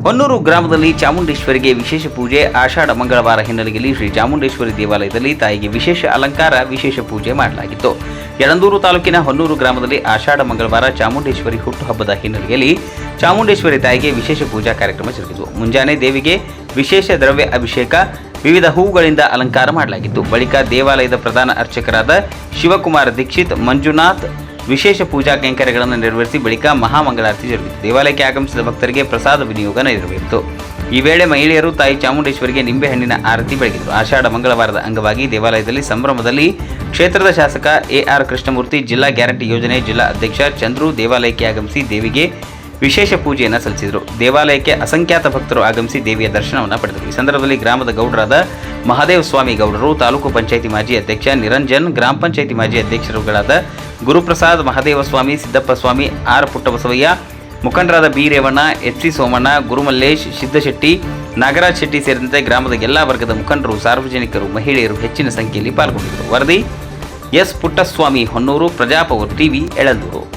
ಹೊನ್ನೂರು ಗ್ರಾಮದಲ್ಲಿ ಚಾಮುಂಡೇಶ್ವರಿಗೆ ವಿಶೇಷ ಪೂಜೆ. ಆಷಾಢ ಮಂಗಳವಾರ ಹಿನ್ನೆಲೆಯಲ್ಲಿ ಶ್ರೀ ಚಾಮುಂಡೇಶ್ವರಿ ದೇವಾಲಯದಲ್ಲಿ ತಾಯಿಗೆ ವಿಶೇಷ ಅಲಂಕಾರ, ವಿಶೇಷ ಪೂಜೆ ಮಾಡಲಾಗಿತ್ತು. ಯಳಂದೂರು ತಾಲೂಕಿನ ಹೊನ್ನೂರು ಗ್ರಾಮದಲ್ಲಿ ಆಷಾಢ ಮಂಗಳವಾರ ಚಾಮುಂಡೇಶ್ವರಿ ಹುಟ್ಟುಹಬ್ಬದ ಹಿನ್ನೆಲೆಯಲ್ಲಿ ಚಾಮುಂಡೇಶ್ವರಿ ತಾಯಿಗೆ ವಿಶೇಷ ಪೂಜಾ ಕಾರ್ಯಕ್ರಮ ಜರುಗಿತು. ಮುಂಜಾನೆ ದೇವಿಗೆ ವಿಶೇಷ ದ್ರವ್ಯ ಅಭಿಷೇಕ, ವಿವಿಧ ಹೂವುಗಳಿಂದ ಅಲಂಕಾರ ಮಾಡಲಾಗಿತ್ತು. ಬಳಿಕ ದೇವಾಲಯದ ಪ್ರಧಾನ ಅರ್ಚಕರಾದ ಶಿವಕುಮಾರ ದೀಕ್ಷಿತ್, ಮಂಜುನಾಥ್ ವಿಶೇಷ ಪೂಜಾ ಕೈಂಕರ್ಯಗಳನ್ನು ನೆರವೇರಿಸಿ ಬಳಿಕ ಮಹಾಮಂಗಳಾರತಿ ಜರುಗಿತು. ದೇವಾಲಯಕ್ಕೆ ಆಗಮಿಸಿದ ಭಕ್ತರಿಗೆ ಪ್ರಸಾದ ವಿನಿಯೋಗ ನೆರವೇರಿತು. ಈ ವೇಳೆ ಮಹಿಳೆಯರು ತಾಯಿ ಚಾಮುಂಡೇಶ್ವರಿಗೆ ನಿಂಬೆಹಣ್ಣಿನ ಆರತಿ ಬೆಳಗಿದರು. ಆಷಾಢ ಮಂಗಳವಾರದ ಅಂಗವಾಗಿ ದೇವಾಲಯದಲ್ಲಿ ಸಂಭ್ರಮದಲ್ಲಿ ಕ್ಷೇತ್ರದ ಶಾಸಕ ಎಆರ್ ಕೃಷ್ಣಮೂರ್ತಿ, ಜಿಲ್ಲಾ ಗ್ಯಾರಂಟಿ ಯೋಜನೆ ಜಿಲ್ಲಾ ಅಧ್ಯಕ್ಷ ಚಂದ್ರು ದೇವಾಲಯಕ್ಕೆ ಆಗಮಿಸಿ ದೇವಿಗೆ ವಿಶೇಷ ಪೂಜೆಯನ್ನು ಸಲ್ಲಿಸಿದರು. ದೇವಾಲಯಕ್ಕೆ ಅಸಂಖ್ಯಾತ ಭಕ್ತರು ಆಗಮಿಸಿ ದೇವಿಯ ದರ್ಶನವನ್ನು ಪಡೆದರು. ಈ ಸಂದರ್ಭದಲ್ಲಿ ಗ್ರಾಮದ ಗೌಡರಾದ ಮಹಾದೇವ ಸ್ವಾಮಿ ಗೌಡರು, ತಾಲೂಕು ಪಂಚಾಯಿತಿ ಮಾಜಿ ಅಧ್ಯಕ್ಷ ನಿರಂಜನ್, ಗ್ರಾಮ ಪಂಚಾಯಿತಿ ಮಾಜಿ ಅಧ್ಯಕ್ಷರುಗಳಾದ ಗುರುಪ್ರಸಾದ್, ಮಹಾದೇವ ಸ್ವಾಮಿ, ಸಿದ್ದಪ್ಪ ಸ್ವಾಮಿ, ಆರ್ ಪುಟ್ಟಬಸವಯ್ಯ, ಮುಖಂಡರಾದ ಬಿ ರೇವಣ್ಣ, ಎಚ್.ಸಿ. ಸೋಮಣ್ಣ, ಗುರುಮಲ್ಲೇಶ್, ಸಿದ್ದಶೆಟ್ಟಿ, ನಾಗರಾಜ್ ಶೆಟ್ಟಿ ಸೇರಿದಂತೆ ಗ್ರಾಮದ ಎಲ್ಲಾ ವರ್ಗದ ಮುಖಂಡರು, ಸಾರ್ವಜನಿಕರು, ಮಹಿಳೆಯರು ಹೆಚ್ಚಿನ ಸಂಖ್ಯೆಯಲ್ಲಿ ಪಾಲ್ಗೊಂಡಿದ್ದರು. ವರದಿ ಎಸ್. ಪುಟ್ಟಸ್ವಾಮಿ, ಹೊನ್ನೂರು, ಪ್ರಜಾಪವರ್ ಟಿವಿ, ಯಳಂದೂರು.